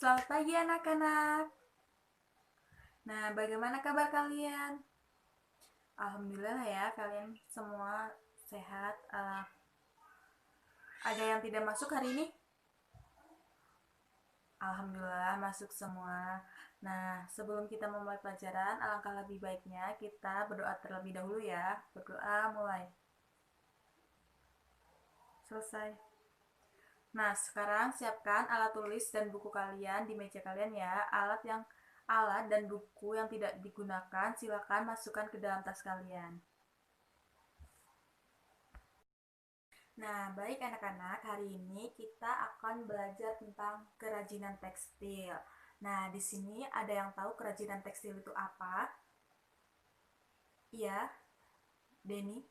Selamat pagi anak-anak. Nah, bagaimana kabar kalian? Alhamdulillah ya, kalian semua sehat. Ada yang tidak masuk hari ini? Alhamdulillah masuk semua. Nah, sebelum kita memulai pelajaran, alangkah lebih baiknya kita berdoa terlebih dahulu ya. Berdoa mulai. Selesai. Nah, sekarang siapkan alat tulis dan buku kalian di meja kalian ya. Alat dan buku yang tidak digunakan silakan masukkan ke dalam tas kalian. Nah, baik anak-anak, hari ini kita akan belajar tentang kerajinan tekstil. Nah, di sini ada yang tahu kerajinan tekstil itu apa? Iya, Denny?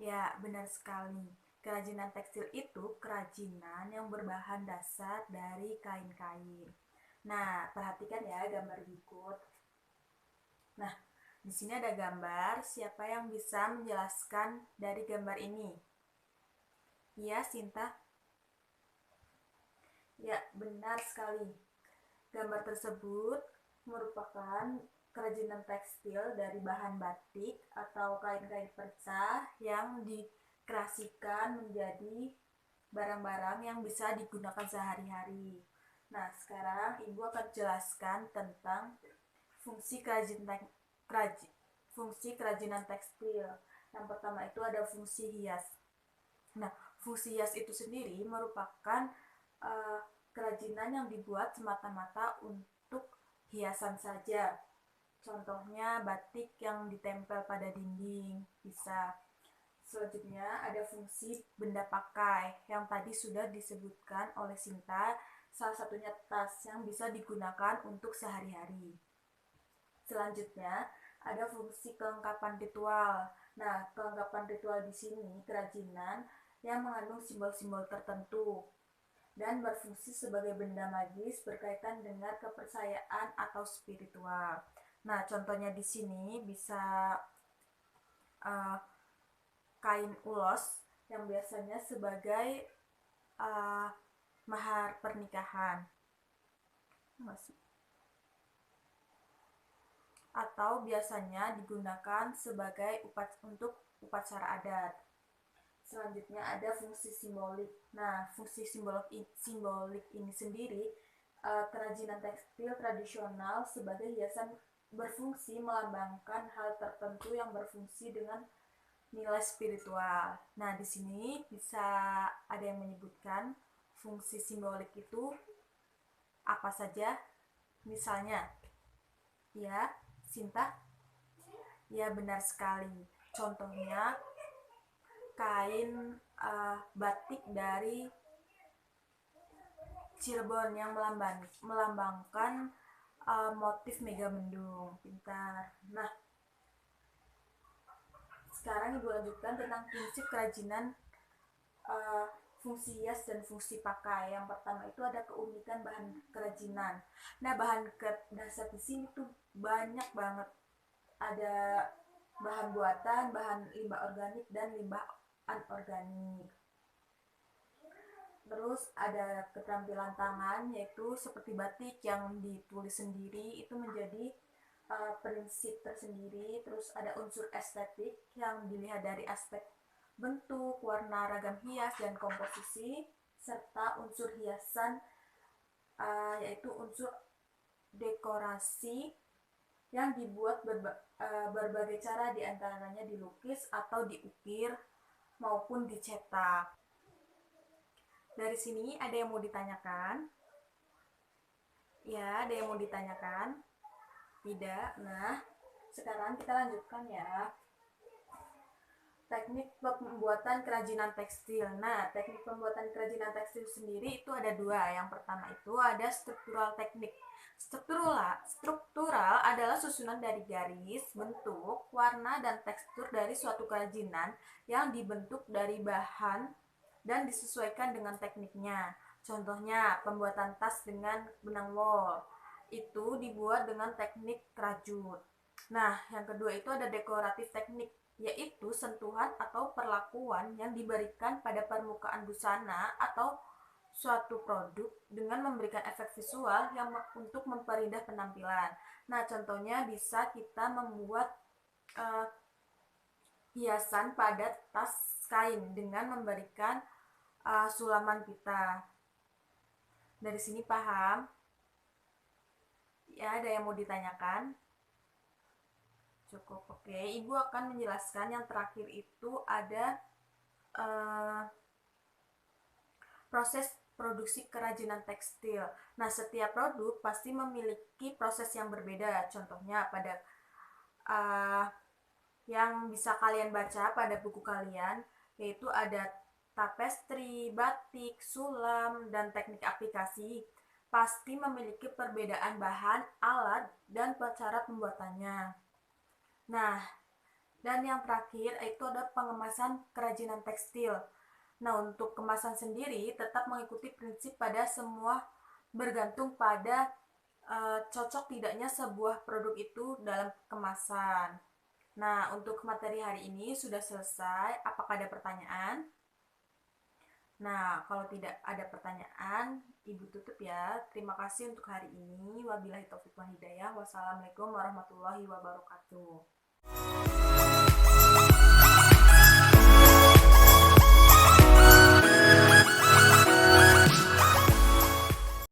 Ya, benar sekali. Kerajinan tekstil itu kerajinan yang berbahan dasar dari kain-kain. Nah, perhatikan ya gambar berikut. Nah, di sini ada gambar. Siapa yang bisa menjelaskan dari gambar ini? Iya, Sinta? Ya, benar sekali. Gambar tersebut merupakan kerajinan tekstil dari bahan batik atau kain-kain perca yang dikreasikan menjadi barang-barang yang bisa digunakan sehari-hari. Nah, sekarang Ibu akan jelaskan tentang fungsi fungsi kerajinan tekstil. Yang pertama itu ada fungsi hias. Nah, fungsi hias itu sendiri merupakan uh, kerajinan yang dibuat semata-mata untuk hiasan saja. Contohnya batik yang ditempel pada dinding bisa. Selanjutnya ada fungsi benda pakai yang tadi sudah disebutkan oleh Sinta, salah satunya tas yang bisa digunakan untuk sehari-hari. Selanjutnya ada fungsi kelengkapan ritual. Nah, kelengkapan ritual di sini kerajinan yang mengandung simbol-simbol tertentu dan berfungsi sebagai benda magis berkaitan dengan kepercayaan atau spiritual. Nah, contohnya di sini bisa uh, kain ulos yang biasanya sebagai uh, mahar pernikahan atau biasanya digunakan sebagai untuk upacara adat. Selanjutnya ada fungsi simbolik. Nah, fungsi simbolik ini sendiri kerajinan tekstil tradisional sebagai hiasan berfungsi melambangkan hal tertentu yang berfungsi dengan nilai spiritual. Nah, di sini bisa ada yang menyebutkan fungsi simbolik itu apa saja? Misalnya, ya, Sinta? Ya, benar sekali. Contohnya kain batik dari Cirebon yang melambangkan motif Megamendung. Pintar. Nah, sekarang Ibu lanjutkan tentang prinsip kerajinan fungsi hias dan fungsi pakai. Yang pertama itu ada keunikan bahan kerajinan. Nah, bahan dasar di sini tuh banyak banget. Ada bahan buatan, bahan limbah organik dan limbah anorganik. Terus ada keterampilan tangan, yaitu seperti batik yang ditulis sendiri itu menjadi prinsip tersendiri. Terus ada unsur estetik yang dilihat dari aspek bentuk, warna, ragam hias, dan komposisi, serta unsur hiasan yaitu unsur dekorasi yang dibuat berbagai cara, diantaranya dilukis atau diukir maupun dicetak. Dari sini ada yang mau ditanyakan? Ya, ada yang mau ditanyakan? Tidak. Nah, sekarang kita lanjutkan ya. Teknik pembuatan kerajinan tekstil. Nah, teknik pembuatan kerajinan tekstil sendiri itu ada dua. Yang pertama itu ada struktural teknik. Struktural adalah susunan dari garis, bentuk, warna, dan tekstur dari suatu kerajinan yang dibentuk dari bahan dan disesuaikan dengan tekniknya. Contohnya, pembuatan tas dengan benang wol. Itu dibuat dengan teknik kerajut. Nah, yang kedua itu ada dekoratif teknik, yaitu sentuhan atau perlakuan yang diberikan pada permukaan busana atau suatu produk dengan memberikan efek visual yang untuk memperindah penampilan. Nah, contohnya bisa kita membuat hiasan pada tas kain dengan memberikan sulaman pita. Dari sini paham? Ya, ada yang mau ditanyakan? Cukup, oke. Ibu akan menjelaskan yang terakhir itu ada proses produksi kerajinan tekstil. Nah, setiap produk pasti memiliki proses yang berbeda. Contohnya pada yang bisa kalian baca pada buku kalian, yaitu ada tapestri, batik, sulam, dan teknik aplikasi. Pasti memiliki perbedaan bahan, alat, dan cara pembuatannya. Nah, dan yang terakhir itu ada pengemasan kerajinan tekstil. Nah, untuk kemasan sendiri tetap mengikuti prinsip pada semua bergantung pada cocok tidaknya sebuah produk itu dalam kemasan. Nah, untuk materi hari ini sudah selesai. Apakah ada pertanyaan? Nah, kalau tidak ada pertanyaan, Ibu tutup ya. Terima kasih untuk hari ini. Wabillahi taufiq wal hidayah. Wassalamualaikum warahmatullahi wabarakatuh.